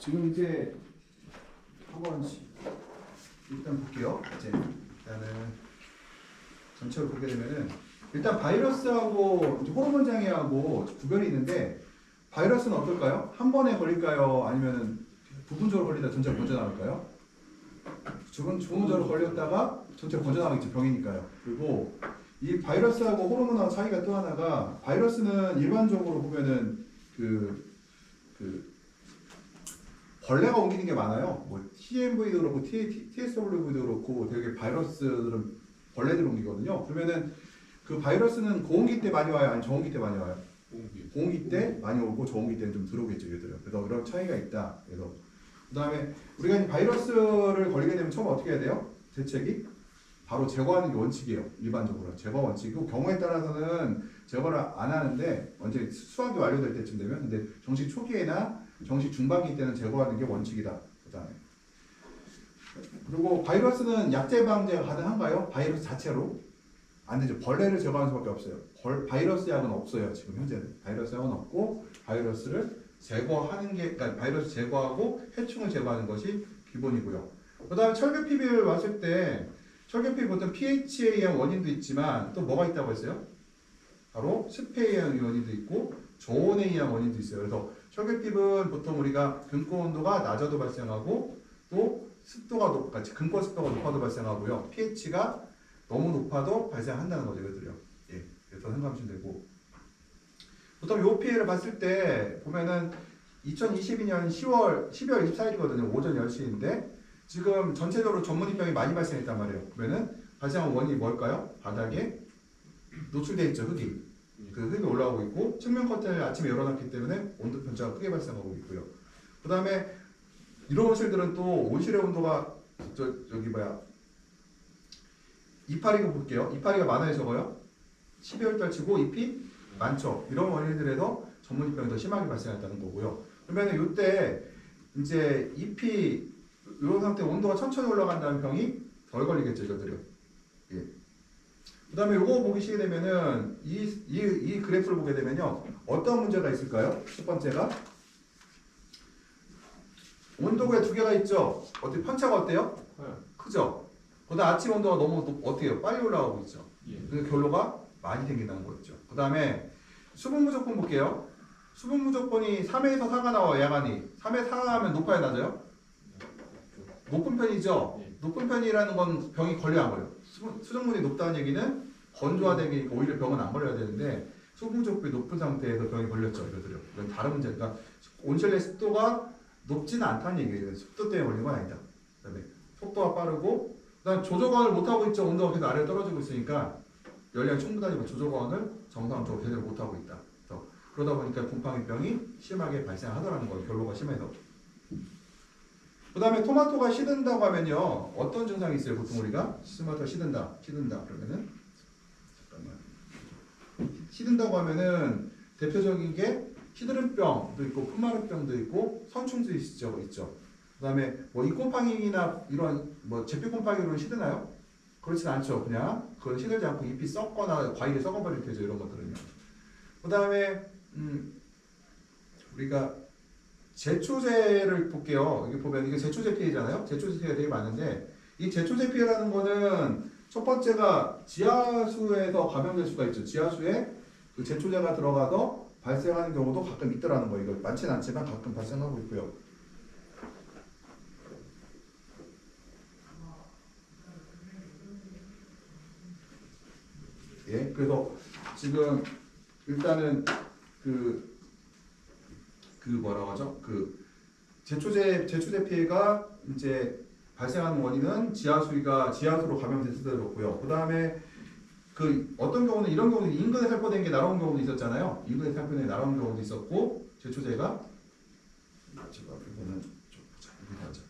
지금 이제 한번 일단 볼게요. 이제 일단은 전체를 보게 되면은 일단 바이러스하고 이제 호르몬 장애하고 구별이 있는데 바이러스는 어떨까요? 한 번에 걸릴까요? 아니면은 부분적으로 걸리다 전체가 번져 나갈까요? 부분적으로 걸렸다가 전체가 번져 나가겠죠. 병이니까요. 그리고 이 바이러스하고 호르몬하고 차이가 또 하나가 바이러스는 일반적으로 보면은 그 벌레가 옮기는 게 많아요. 뭐 TMV도 그렇고 TSWV도 그렇고 되게 바이러스들은 벌레들 옮기거든요. 그러면은 그 바이러스는 고온기 때 많이 와요? 아니면 저온기 때 많이 와요? 고온기 때 많이 오고 저온기 때는 좀 들어오겠죠. 얘들은. 그래서 그런 차이가 있다. 그래서 그 다음에 우리가 이 바이러스를 걸리게 되면 처음 어떻게 해야 돼요? 대책이? 바로 제거하는 게 원칙이에요. 일반적으로. 제거 원칙이고 경우에 따라서는 제거를 안 하는데 언제 수확이 완료될 때쯤 되면 근데 정식 초기에나 정식 중반기 때는 제거하는 게 원칙이다. 그다음에 그리고 바이러스는 약제 방제가 가능한가요? 바이러스 자체로? 안 되죠. 벌레를 제거하는 수밖에 없어요. 바이러스 약은 없어요. 지금 현재는 바이러스 약은 없고 바이러스를 제거하는 게 그러니까 바이러스 제거하고 해충을 제거하는 것이 기본이고요. 그다음에 철개 피비를 봤을 때 철개 피비 보통 pH에 의한 원인도 있지만 또 뭐가 있다고 했어요? 바로 습해에 의한 원인도 있고 저온에 의한 원인도 있어요. 그래서 철결핍은 보통 우리가 근고 온도가 낮아도 발생하고 또 습도가 같이 근고 습도가 높아도 발생하고요. pH가 너무 높아도 발생한다는 거죠. 이것들이요. 예, 그래서 생각하시면 되고 보통 요 피해를 봤을 때 보면은 2022년 12월 24일이거든요. 오전 10시인데 지금 전체적으로 전문입병이 많이 발생했단 말이에요. 그러면은 발생한 원인이 뭘까요? 바닥에 노출되어 있죠. 흙이. 그 흙이 올라오고 있고 측면 커튼을 아침에 열어놨기 때문에 온도 편차가 크게 발생하고 있고요. 그 다음에 이런 온실들은 또 온실의 온도가 이파리가 볼게요. 이파리가 많아요 적어요? 12월달 치고 잎이 많죠. 이런 원인들에서 전문입병이 더 심하게 발생했다는 거고요. 그러면 이때 이제 잎이 이런 상태 온도가 천천히 올라간다는 병이 덜 걸리겠죠. 이것들이요. 예. 그 다음에 요거 보시게 되면은 이 그래프를 보게 되면요 어떤 문제가 있을까요? 첫 번째가 온도가 두 개가 있죠. 어떻게 편차가 어때요? 크죠. 그다음 아침 온도가 너무 어떻게 해요? 빨리 올라가고 있죠. 그래서 결로가 많이 생긴다는 거였죠. 그 다음에 수분 무조건 볼게요. 수분 무조건이 3에서 4가 나와요. 야간이 3에 4가 하면 높아요 낮아요? 높은 편이죠. 높은 편이라는 건 병이 걸려 안 걸려. 수정물이 높다는 얘기는 건조화되니까 오히려 병은 안 걸려야 되는데 수분 부족이 높은 상태에서 병이 걸렸죠. 이건 다른 문제. 그러니까 온실내 습도가 높지는 않다는 얘기예요. 습도 때문에 걸린 건 아니다. 그다음에 속도가 빠르고 그다음 조절관을 못 하고 있죠. 온도가 계속 아래로 떨어지고 있으니까 열량이 충분하지만 조절관을 정상적으로 제대로 못 하고 있다. 그러다 보니까 곰팡이병이 심하게 발생하더라는 거예요. 결로가 심해서. 그 다음에 토마토가 시든다고 하면요 어떤 증상이 있어요? 보통 우리가 토마토가 시든다 그러면은 잠깐만 시든다고 하면은 대표적인 게 시드름병도 있고 풋마름병도 있고 선충도 있죠. 그 다음에 뭐 잎곰팡이나 이런 뭐 제피곰팡이로는 시드나요? 그렇진 않죠. 그냥 그건 시들지 않고 잎이 썩거나 과일이 썩어버릴 테죠. 이런 것들은요. 그 다음에 우리가 제초제를 볼게요. 여기 보면 이게 제초제 피해잖아요. 제초제 피해가 되게 많은데 이 제초제 피해라는 거는 첫 번째가 지하수에서 감염될 수가 있죠. 지하수에 그 제초제가 들어가서 발생하는 경우도 가끔 있더라는 거예요. 이거 많지는 않지만 가끔 발생하고 있고요. 예, 그래서 지금 일단은 뭐라고 하죠? 제초제 피해가 이제 발생하는 원인은 지하수로 감염됐을 때 그렇고요. 그 다음에 어떤 경우는 이런 경우는 인근에 살포된 게 날아온 경우도 있었잖아요. 인근에 살포된 게 날아온 경우도 있었고 제초제가 제가 이거는 좀 보자. 여기 하자.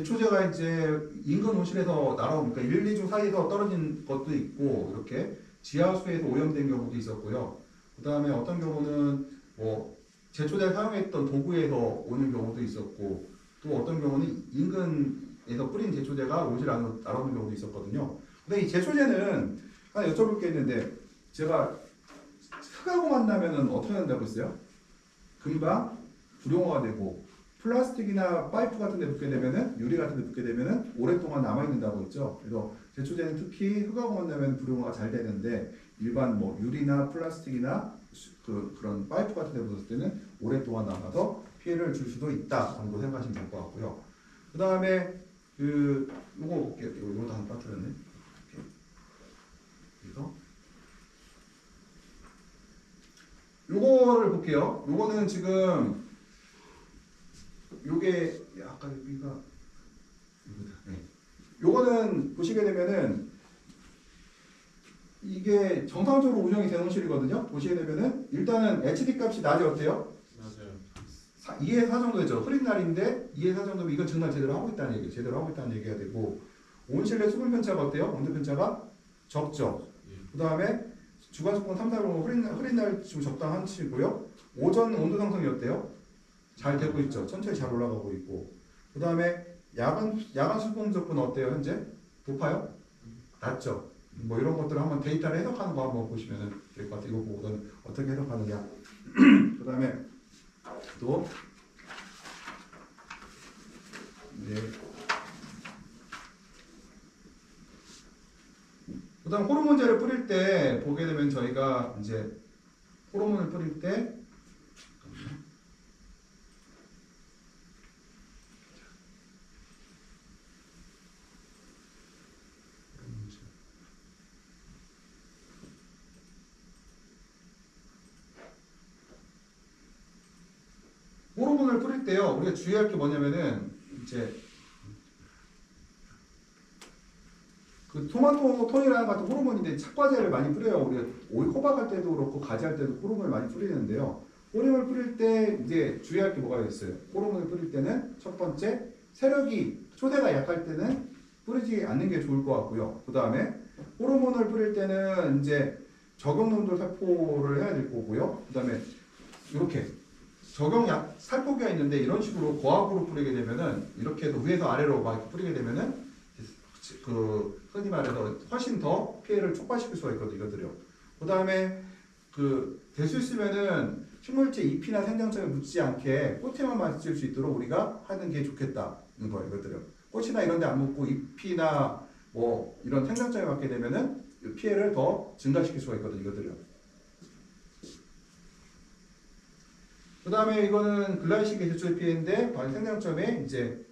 제초제가 이제 인근 온실에서 날아오니까 1, 2주 사이에서 떨어진 것도 있고 이렇게 지하수에서 오염된 경우도 있었고요. 그 다음에 어떤 경우는 뭐 제초제를 사용했던 도구에서 오는 경우도 있었고 또 어떤 경우는 인근에서 뿌린 제초제가 온실 안으로 날아오는 경우도 있었거든요. 근데 이 제초제는 하나 여쭤볼 게 있는데 제가 흙하고 만나면은 어떻게 된다고 했어요? 금방 불용화가 되고 플라스틱이나 파이프 같은 데 붙게 되면은 유리 같은 데 붙게 되면은 오랫동안 남아 있는다고 했죠. 그래서 제초제는 특히 흙하고 만나면 불용화가 잘 되는데 일반 뭐 유리나 플라스틱이나 그런 파이프 같은 데 붙었을 때는 오랫동안 남아서 피해를 줄 수도 있다 정도 생각하시면 될 것 같고요. 그 다음에 요거 볼게요. 요거 다 빠뜨렸네. 그래서 요거를 볼게요. 요거는 지금 요게 아까 여기가 네. 요거는 보시게 되면은 이게 정상적으로 운영이 되는 온실이거든요. 보시게 되면은 일단은 HD 값이 낮이 어때요? 맞아요. 2에 4 정도 되죠. 흐린 날인데 2에 4 정도면 이건 정말 제대로 하고 있다는 얘기예요. 제대로 하고 있다는 얘기가 되고 온실 내 수분 편차가 어때요? 온도 편차가 적죠. 그 다음에 주간 수분 3, 4로 흐린 날 지금 적당한 치고요. 오전 온도 상승이 어때요? 잘 되고 있죠. 천천히 잘 올라가고 있고. 그 다음에 야간 수분 부족은 어때요? 현재? 높아요? 낮죠? 뭐 이런 것들을 한번 데이터를 해석하는 거 한번 보시면 될 것 같아요. 이거 보고 어떻게 해석하느냐. 그 다음에 또 이제 그다음 호르몬제를 뿌릴 때 보게 되면 저희가 이제 호르몬을 뿌릴 때 호르몬을 뿌릴 때요. 우리가 주의할 게 뭐냐면은 이제 그 토마토톤이라는 같은 호르몬인데 착과제를 많이 뿌려요. 우리가 오이 호박할 때도 그렇고 가지할 때도 호르몬을 많이 뿌리는데요. 호르몬을 뿌릴 때 이제 주의할 게 뭐가 있어요. 호르몬을 뿌릴 때는 첫 번째 세력이 초대가 약할 때는 뿌리지 않는 게 좋을 것 같고요. 그 다음에 호르몬을 뿌릴 때는 이제 적용농도 살포를 해야 될 거고요. 그 다음에 이렇게 적용약 살포기가 있는데 이런 식으로 고압으로 뿌리게 되면은 이렇게 해서 위에서 아래로 막 뿌리게 되면은 그 흔히 말해서 훨씬 더 피해를 촉발시킬 수가 있거든요. 이것들이요. 그 다음에 될 수 있으면은 식물체 잎이나 생장점에 묻지 않게 꽃에만 맞을 수 있도록 우리가 하는 게 좋겠다는 거예요. 이것들이요. 꽃이나 이런 데 안 묻고 잎이나 뭐 이런 생장점에 맞게 되면은 피해를 더 증가시킬 수가 있거든요. 이것들이요. 그 다음에 이거는 글라이식의 제초제 피해인데 생장점에 이제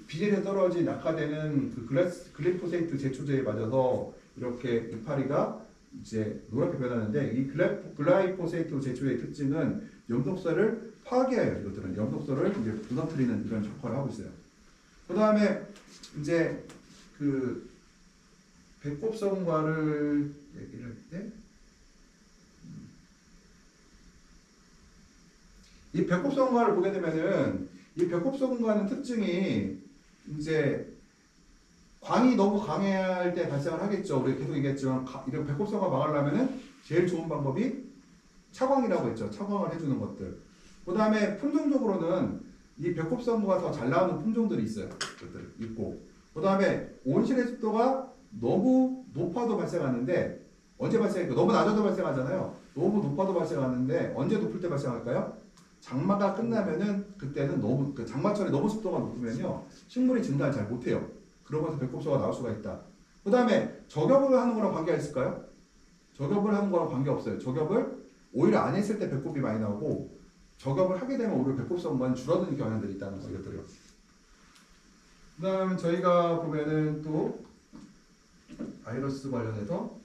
비닐에 떨어진 낙하되는 글리포세이트 제초제에 맞아서 이렇게 이파리가 이제 노랗게 변하는데 이 글라이포세이트 제초제의 특징은 엽록소를 파괴해요. 이것들은 엽록소를 이제 부서뜨리는 이런 역할을 하고 있어요. 그 다음에 이제 배꼽성과를 얘기를 할 때 이 배꼽성과를 보게 되면은 이 배꼽성과는 특징이 이제 광이 너무 강할 때 발생을 하겠죠. 우리 계속 얘기했지만 이런 배꼽성과 막으려면은 제일 좋은 방법이 차광이라고 했죠. 차광을 해주는 것들. 그 다음에 품종적으로는 이 배꼽성과 더 잘 나오는 품종들이 있어요. 것들 있고. 그 다음에 온실의 습도가 너무 높아도 발생하는데 언제 발생할까요? 너무 낮아도 발생하잖아요. 너무 높아도 발생하는데 언제 높을 때 발생할까요? 장마가 끝나면은 그때는 너무 장마철에 너무 습도가 높으면요 식물이 증가를 잘 못해요. 그러면서 배꼽소가 나올 수가 있다. 그 다음에 저격을 하는 거랑 관계가 있을까요? 저격을 하는 거랑 관계 없어요. 저격을 오히려 안 했을 때 배꼽이 많이 나오고 저격을 하게 되면 오히려 배꼽성만 줄어드는 경향들이 있다는 거 이것들이요. 그 다음 저희가 보면은 또 바이러스 관련해서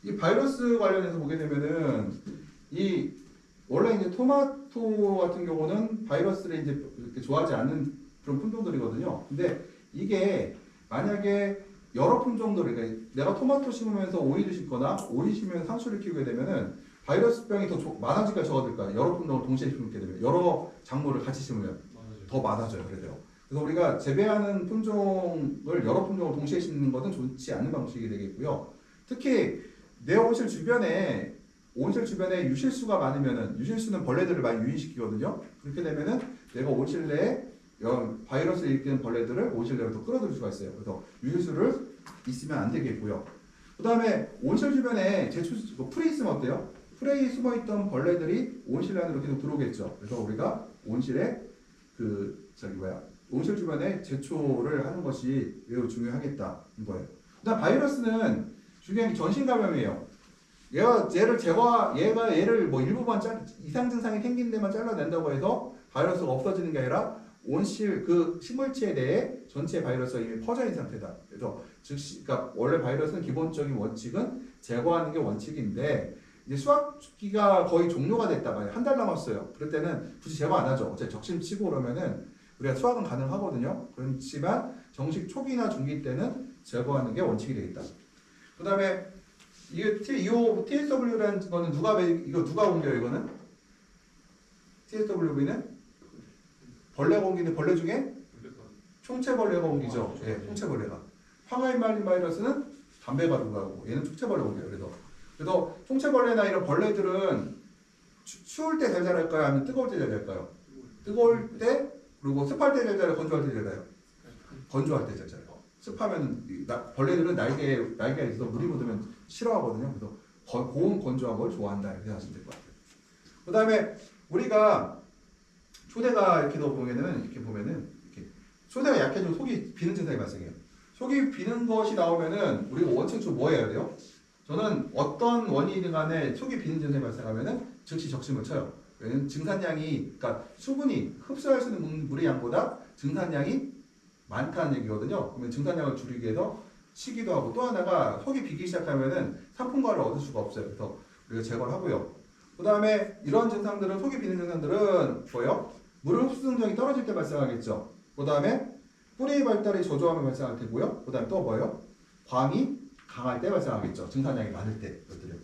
이 바이러스 관련해서 보게 되면은 이 원래 이제 토마토 같은 경우는 바이러스를 이제 이렇게 좋아하지 않는 그런 품종들이거든요. 근데 이게 만약에 여러 품종들, 그러니까 내가 토마토 심으면서 오이를 심거나 오이 심으면서 상추를 키우게 되면은 바이러스병이 더 많아질까 적어질까? 여러 품종을 동시에 심게 되면 여러 작물을 같이 심으면 더 많아져요. 그래서 우리가 재배하는 품종을 여러 품종을 동시에 심는 것은 좋지 않은 방식이 되겠고요. 특히 내 온실 주변에 유실수가 많으면은 유실수는 벌레들을 많이 유인시키거든요. 그렇게 되면은 내가 온실 내에 바이러스를 일으키는 벌레들을 온실 내로 더 끌어들일 수가 있어요. 그래서 유실수를 있으면 안 되겠고요. 그 다음에 온실 주변에 풀이 있으면 어때요? 풀에 숨어있던 벌레들이 온실 안으로 계속 들어오겠죠. 그래서 우리가 온실에 온실 주변에 제초를 하는 것이 매우 중요하겠다 이거예요. 그다음 바이러스는 중요한 게 전신 감염이에요. 얘를 뭐 일부만 이상 증상이 생긴 데만 잘라낸다고 해서 바이러스가 없어지는 게 아니라 온실 그 식물체에 대해 전체 바이러스가 이미 퍼져 있는 상태다. 그래서 그러니까 원래 바이러스는 기본적인 원칙은 제거하는 게 원칙인데 이제 수확기가 거의 종료가 됐다. 한 달 남았어요. 그럴 때는 굳이 제거 안 하죠. 어차피 적심 치고 그러면은 우리가 수확은 가능하거든요. 그렇지만 정식 초기나 중기 때는 제거하는 게 원칙이 되겠다. 그 다음에 이 TSW라는 거는 누가 옮겨요? 이거는 TSW는 벌레가 옮기는 벌레 중에 총체벌레가 옮기죠. 예, 총체벌레가. 황하인말린 바이러스는 담배가루가고 얘는 총체벌레가 옮겨요. 그래서 총체벌레나 이런 벌레들은 추울 때 잘 자랄까요? 아니면 뜨거울 때 잘 자랄까요? 뜨거울 때 그리고 습할 때 잘 자라요? 건조할 때 잘 자라요? 건조할 때 잘 자라요. 습하면 벌레들은 날개가 있어서 물이 묻으면 싫어하거든요. 그래서 고온 건조한 걸 좋아한다 이렇게 하시면 될 것 같아요. 그 다음에 우리가 초대가 이렇게 보면은 초대가 약해지면 속이 비는 증상이 발생해요. 속이 비는 것이 나오면은 우리가 원칙적으로 뭐 해야 돼요? 저는 어떤 원인이든 간에 속이 비는 증상이 발생하면은 즉시 적심을 쳐요. 왜냐면 증산량이 그러니까 수분이 흡수할 수 있는 물의 양보다 증산량이 많다는 얘기거든요. 그러면 증산량을 줄이기 위해서 치기도 하고 또 하나가 속이 비기 시작하면은 상품과를 얻을 수가 없어요. 그래서 우리가 제거를 하고요. 그 다음에 이런 증상들은 속이 비는 증상들은 뭐예요? 물 흡수 능력이 떨어질 때 발생하겠죠. 그 다음에 뿌리 발달이 저조하면 발생할 테고요. 그 다음에 또 뭐예요? 광이 강할 때 발생하겠죠. 증산량이 많을 때 것들은.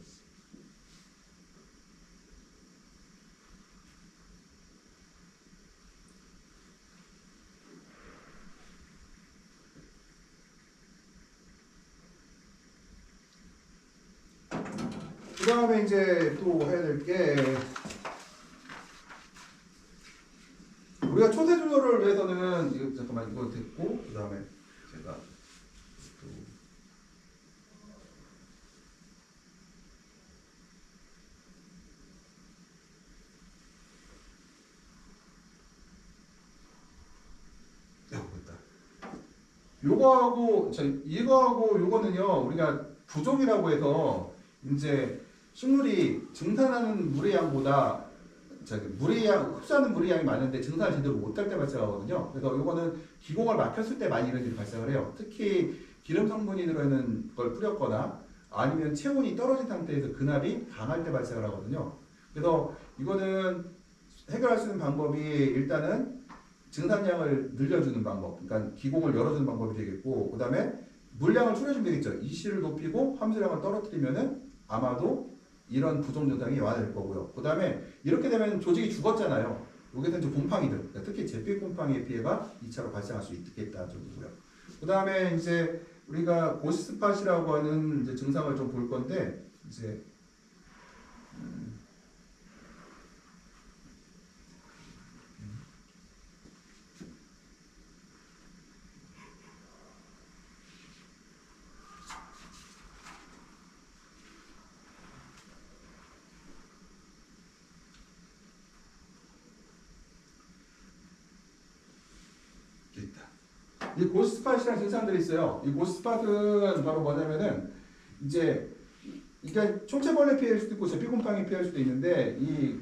그 다음에 이제 또 해야 될 게 우리가 초세 조절을 위해서는 이거 됐고 그 다음에 제가 이거하고 요거는요 우리가 부족이라고 해서 이제 식물이 증산하는 물의 양보다 흡수하는 물의 양이 많은데 증산을 제대로 못할 때 발생하거든요. 그래서 요거는 기공을 막혔을 때 많이 이런 일이 발생을 해요. 특히 기름 성분이 들어있는 걸 뿌렸거나 아니면 체온이 떨어진 상태에서 근압이 강할 때 발생을 하거든요. 그래서 이거는 해결할 수 있는 방법이 일단은 증산량을 늘려주는 방법, 그러니까 기공을 열어주는 방법이 되겠고, 그 다음에 물량을 줄여주면 되겠죠. 이시를 높이고 함수량을 떨어뜨리면은 아마도 이런 부종 증상이 완화될 거고요. 그 다음에 이렇게 되면 조직이 죽었잖아요. 여기서 이제 곰팡이들, 그러니까 특히 잿빛 곰팡이의 피해가 2차로 발생할 수 있겠다 정도고요. 그 다음에 이제 우리가 고시스팟이라고 하는 이제 증상을 좀 볼 건데 이제 이 고스팟이라는 증상들이 있어요. 이 고스팟은 바로 뭐냐면은 이제 이게 총체벌레 피해일 수도 있고 제피곰팡이 피해일 수도 있는데 이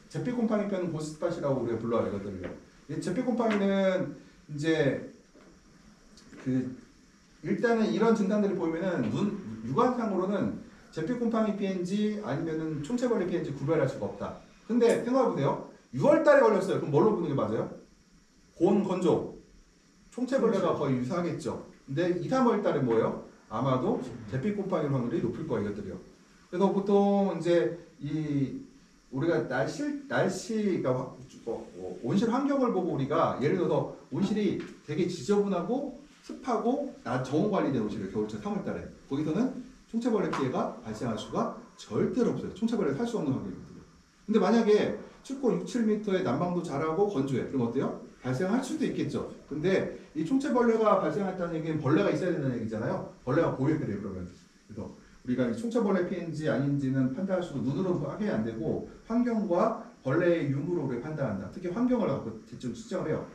제피곰팡이 피해는 고스팟이라고 우리가 불러요. 이것들을요. 이 제피곰팡이는 이제 일단은 이런 증상들을 보면은 육안상으로는 제피곰팡이 피해인지 아니면은 총체벌레 피해인지 구별할 수가 없다. 근데 생각해보세요. 6월달에 걸렸어요. 그럼 뭘로 보는 게 맞아요? 고온 건조. 총체벌레가 거의 유사하겠죠. 근데 2, 3월 달에 뭐예요? 아마도 잿빛 곰팡이 확률이 높을 거예요, 이것들이요. 그래서 보통 이제 이 우리가 날씨가 온실 환경을 보고 우리가 예를 들어서 온실이 되게 지저분하고 습하고 저온 관리된 온실이에요. 겨울철 3월 달에. 거기서는 총체벌레 피해가 발생할 수가 절대로 없어요. 총체벌레가 살 수 없는 환경이거든요. 근데 만약에 춥고 6, 7m의 난방도 잘하고 건조해. 그럼 어때요? 발생할 수도 있겠죠. 근데 이 총체벌레가 발생했다는 얘기는 벌레가 있어야 된다는 얘기잖아요. 벌레가 보여야 돼요, 그러면. 그래서 우리가 총체벌레 피해인지 아닌지는 판단할 수도 눈으로 확인이 안 되고 환경과 벌레의 유무로 우리가 판단한다. 특히 환경을 갖고 대충 측정을 해요.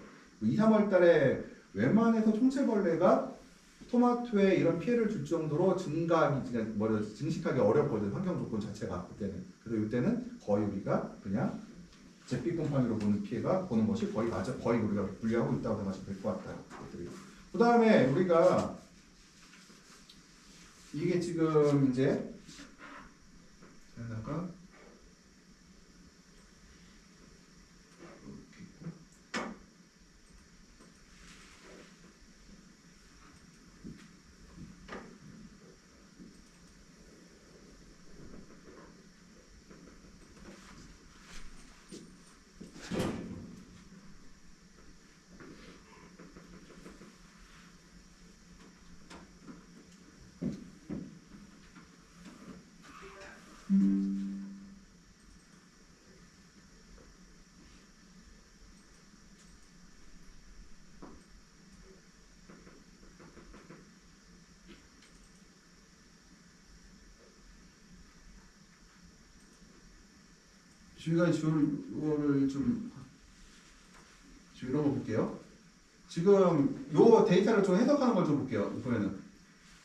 2, 3월 달에 웬만해서 총체벌레가 토마토에 이런 피해를 줄 정도로 증식하기 어렵거든. 환경 조건 자체가 그때는. 그래서 이때는 거의 우리가 그냥 잿빛 곰팡이로 보는 것이 거의 우리가 분류하고 있다고 생각하시면 될 것 같아요. 그 다음에 우리가 이게 지금 이제 잠깐 저희가 이거를 좀 이런 거 볼게요. 지금 요 데이터를 좀 해석하는 걸 좀 볼게요. 이번에는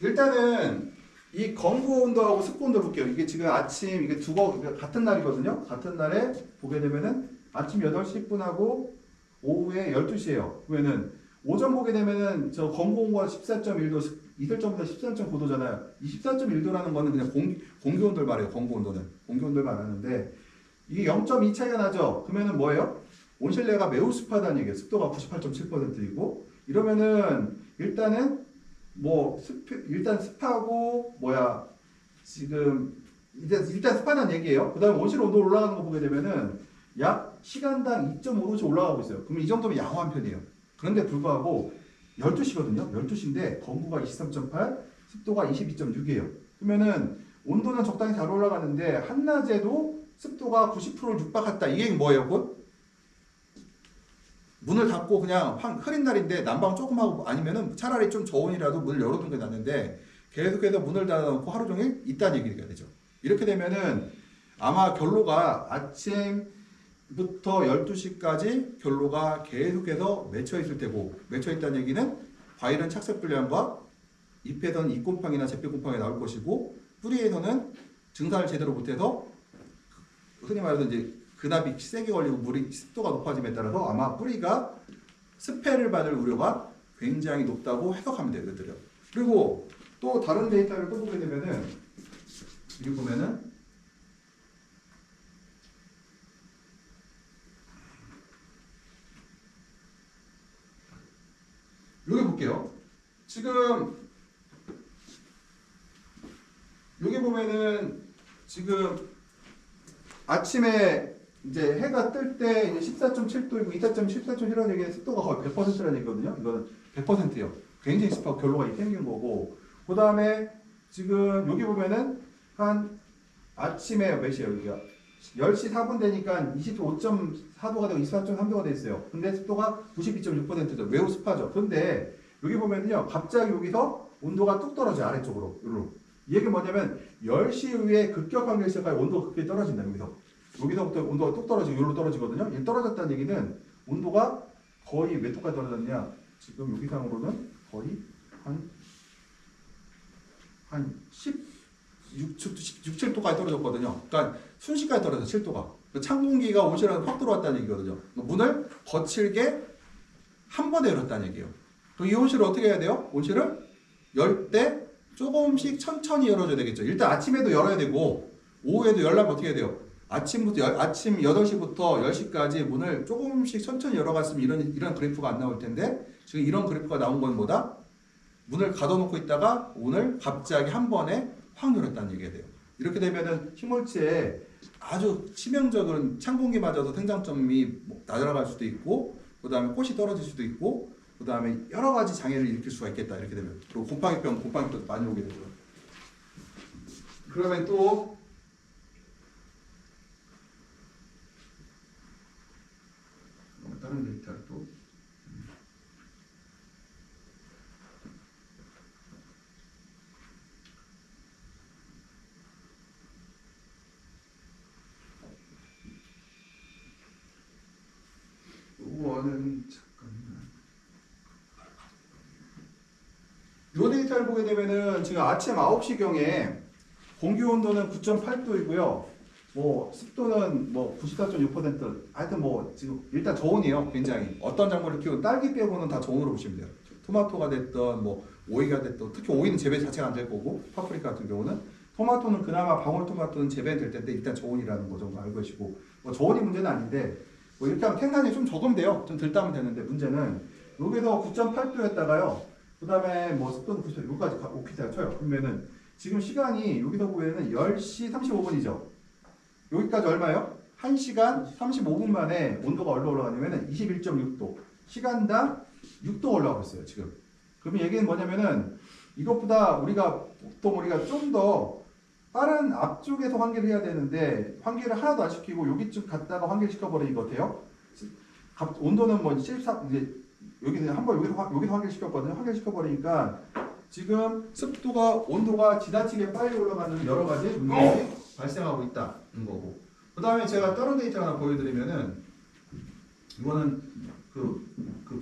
일단은 이 건고 온도하고 습도 온도 볼게요. 이게 지금 아침 이게 같은 날이거든요. 같은 날에 보게 되면은 아침 8시 10분하고 오후에 12시예요. 그러면은 오전 보게 되면은 저 건고 온도가 14.1도, 이슬 점보다 13.9도잖아요. 이 14.1도라는 거는 그냥 공기 온도를 말해요. 건고 온도는 공기 온도를 말하는데 이게 0.2 차이가 나죠. 그러면은 뭐예요? 온실내가 매우 습하다는 얘기예요. 습도가 98.7%이고 이러면은 일단은 일단 습하고 지금 일단 습하다는 얘기예요. 그다음에 온실 온도 올라가는 거 보게 되면은 약 시간당 2.5도씩 올라가고 있어요. 그러면 이 정도면 양호한 편이에요. 그런데 불구하고 12시거든요. 12시인데 건구가 23.8, 습도가 22.6이에요. 그러면은 온도는 적당히 잘 올라가는데 한낮에도 습도가 90%를 육박했다. 이게 뭐예요? 곧 문을 닫고 그냥 흐린 날인데 난방 조금 하고 아니면은 차라리 좀 저온이라도 문을 열어둔 게 낫는데 계속해서 문을 닫아놓고 하루 종일 있다는 얘기가 되죠. 이렇게 되면은 아마 결로가 아침부터 12시까지 결로가 계속해서 맺혀 있을 테고 맺혀 있다는 얘기는 과일은 착색불량과 잎에서는 잎곰팡이나 잿빛곰팡이 나올 것이고 뿌리에서는 증산을 제대로 못해서 흔히 말해서 이제 근압이 세게 걸리고 물이 습도가 높아짐에 따라서 아마 뿌리가 습해를 받을 우려가 굉장히 높다고 해석하면 되거든요. 그리고 또 다른 데이터를 또 보게 되면은 여기 보면은 여기 볼게요. 지금 여기 보면은 지금 아침에 이제 해가 뜰 때 14.7도이고 14.7이라는 얘기는 습도가 거의 100%라는 얘기거든요. 이거는 100%예요. 굉장히 습하고 결로가 생긴 거고. 그 다음에 지금 여기 보면은 한 아침에 몇 시에요? 여기가 10시 4분 되니까 25.4도가 되고 24.3도가 돼 있어요. 근데 습도가 92.6%죠. 매우 습하죠. 그런데 여기 보면은요, 갑자기 여기서 온도가 뚝 떨어져요. 아래쪽으로. 요로. 이 얘기는 뭐냐면 10시 이후에 급격한 결실까지 온도가 급격히 떨어진다. 여기서부터 온도가 뚝 떨어지고 여기로 떨어지거든요. 이 떨어졌다는 얘기는 온도가 거의 몇 도까지 떨어졌냐? 지금 여기 상으로는 거의 한 6, 7도까지 떨어졌거든요. 그러니까 순식간에 떨어져 7도가. 찬 공기가 온실에 확 들어왔다는 얘기거든요. 문을 거칠게 한 번에 열었다는 얘기예요. 그럼 이 온실을 어떻게 해야 돼요? 온실을 열 때 조금씩 천천히 열어줘야 되겠죠. 일단 아침에도 열어야 되고 오후에도 열려면 어떻게 해야 돼요? 아침 8시부터 10시까지 문을 조금씩 천천히 열어갔으면 이런 그래프가 안 나올 텐데 지금 이런 그래프가 나온 건 뭐다? 문을 가둬놓고 있다가 오늘 갑자기 한 번에 확 열었다는 얘기가 돼요. 이렇게 되면은 식물체에 아주 치명적인 찬 공기 맞아서 생장점이 낮아갈 수도 있고, 그 다음에 꽃이 떨어질 수도 있고, 그 다음에 여러 가지 장애를 일으킬 수가 있겠다. 이렇게 되면 그리고 곰팡이병도 많이 오게 되죠. 그러면 또 다른 데이터를 또 요거는 잠깐만. 요 데이터를 보게 되면은 지금 아침 9시경에 공기 온도는 9.8도이고요. 뭐 습도는 뭐 94.6%. 하여튼 뭐 지금 일단 저온이에요. 굉장히 어떤 작물을 키우는 딸기 빼고는 다 저온으로 보시면 돼요. 토마토가 됐던 뭐 오이가 됐던, 특히 오이는 재배 자체가 안 될 거고, 파프리카 같은 경우는 토마토는 그나마 방울토마토는 재배는 될 텐데 일단 저온이라는 거 정도 알고 계시고, 뭐 저온이 문제는 아닌데 뭐 이렇게 하면 생산이 좀 적으면 돼요. 좀 덜 따면 되는데 문제는 여기서 9.8도였다가요. 그 다음에 뭐 습도는 90, 여기까지 오키다 쳐요. 그러면은 지금 시간이 여기서 보면은 10시 35분이죠. 여기까지 얼마예요? 1시간 35분 만에 온도가 얼마 올라가냐면은 21.6도. 시간당 6도 올라가고 있어요, 지금. 그러면 얘기는 뭐냐면은 이것보다 보통 우리가 좀 더 빠른 앞쪽에서 환기를 해야 되는데 환기를 하나도 안 시키고 여기쯤 갔다가 환기를 시켜버리는 것 같아요. 온도는 뭐 14, 이제 여기서 환기를 시켰거든요. 환기를 시켜버리니까 지금 습도가, 온도가 지나치게 빨리 올라가는 여러 가지 문제들이 발생하고 있다는 거고. 그 다음에 제가 다른 데이터 하나 보여드리면은, 이거는 그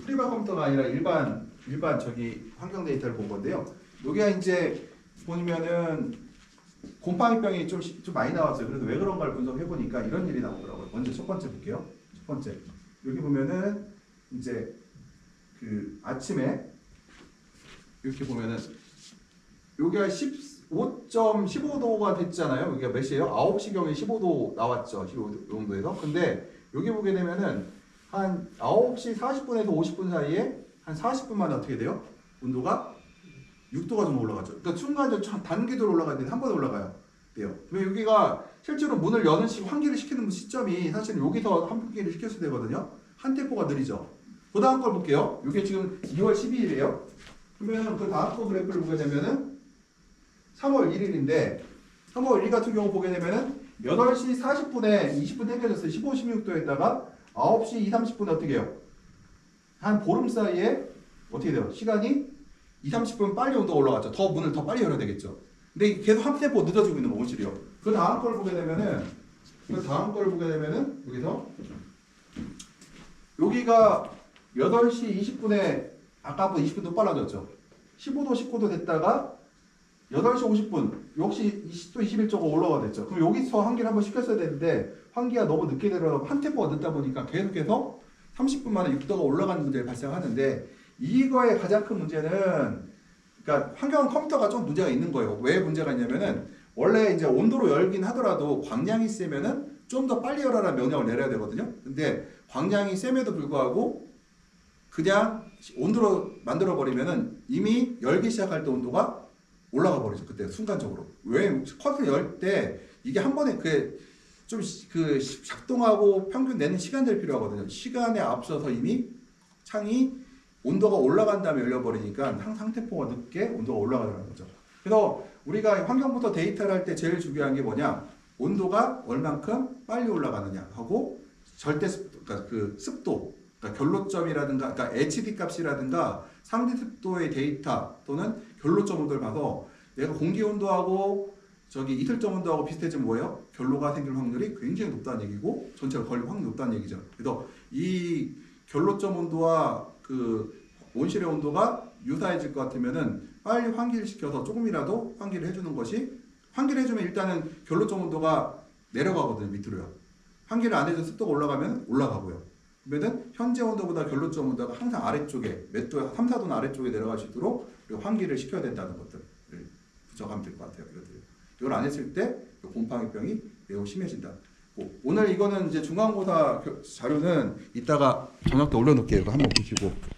프리바 컴퓨터가 아니라 일반 저기 환경 데이터를 본 건데요. 여기가 이제 보면은 곰팡이병이 좀 많이 나왔어요. 그래서 왜 그런가를 분석해 보니까 이런 일이 나오더라고요. 먼저 첫 번째 볼게요. 첫 번째 여기 보면은 이제 그 아침에 이렇게 보면은 여기가 15.15도가 됐잖아요. 여기가 몇 시예요? 9시경에 15도 나왔죠. 15도 정도에서. 근데 여기 보게 되면은 한 9시 40분에서 50분 사이에 한 40분 만에 어떻게 돼요? 온도가 6도가 좀 올라가죠. 그러니까 순간적으로 단기적으로 올라가야 되는데 한 번에 올라가요. 돼요. 그러면 여기가 실제로 문을 여는 환기를 시키는 시점이 사실 여기서 환기를 시켰어야 되거든요. 한 템포가 느리죠. 그 다음 걸 볼게요. 이게 지금 2월 12일이에요. 그러면 그 다음 거 그래프를 보게 되면은 3월 1일인데 3월 1일 같은 경우 보게 되면은 8시 40분에 20분 당겨졌어요. 15, 16도에다가 9시 2, 30분에 어떻게 해요? 한 보름 사이에 어떻게 돼요? 시간이 2, 30분 빨리 온도가 올라갔죠. 더 문을 더 빨리 열어야 되겠죠. 근데 계속 한 템포 늦어지고 있는 거 온실이요. 그 다음 걸 보게 되면은 여기서 여기가 8시 20분에 아까보다 20분도 빨라졌죠. 15도, 19도 됐다가 8시 50분 역시 20도, 21도가 올라가 됐죠. 그럼 여기서 환기를 한번 시켰어야 되는데 환기가 너무 늦게 내려가고 한 템포가 늦다 보니까 계속해서 30분 만에 6도가 올라가는 문제가 발생하는데 이거의 가장 큰 문제는 그러니까 환경 컴퓨터가 좀 문제가 있는 거예요. 왜 문제가 있냐면은 원래 이제 온도로 열긴 하더라도 광량이 세면은 좀 더 빨리 열어라 명령을 내려야 되거든요. 근데 광량이 셈에도 불구하고 그냥 온도로 만들어 버리면은 이미 열기 시작할 때 온도가 올라가 버리죠. 그때 순간적으로. 왜 커튼 열 때 이게 한 번에 좀 작동하고 평균 내는 시간들이 필요하거든요. 시간에 앞서서 이미 창이 온도가 올라간 다음에 열려버리니까 항상 템포가 늦게 온도가 올라가는 거죠. 그래서 우리가 환경부터 데이터를 할 때 제일 중요한 게 뭐냐? 온도가 얼만큼 빨리 올라가느냐 하고 절대 습도, 그러니까 그 습도, 그러니까 결로점이라든가, 그러니까 HD 값이라든가 상대 습도의 데이터 또는 결로점 온도를 봐서 내가 공기 온도하고 저기 이틀점 온도하고 비슷해지면 뭐예요? 결로가 생길 확률이 굉장히 높다는 얘기고 전체가 걸릴 확률이 높다는 얘기죠. 그래서 이 결로점 온도와 그 온실의 온도가 유사해질 것 같으면은 빨리 환기를 시켜서 조금이라도 환기를 해주는 것이, 환기를 해주면 일단은 결로점 온도가 내려가거든요. 밑으로요. 환기를 안 해서 습도가 올라가면 올라가고요. 그러면은 현재 온도보다 결로점 온도가 항상 아래쪽에 몇 도, 3, 4도는 아래쪽에 내려갈 수 있도록 환기를 시켜야 된다는 것들을 부정하면 될 것 같아요. 이걸 안 했을 때 곰팡이병이 매우 심해진다. 오늘 이거는 이제 중간고사 자료는 이따가 저녁 때 올려놓을게요. 이거 한번 보시고.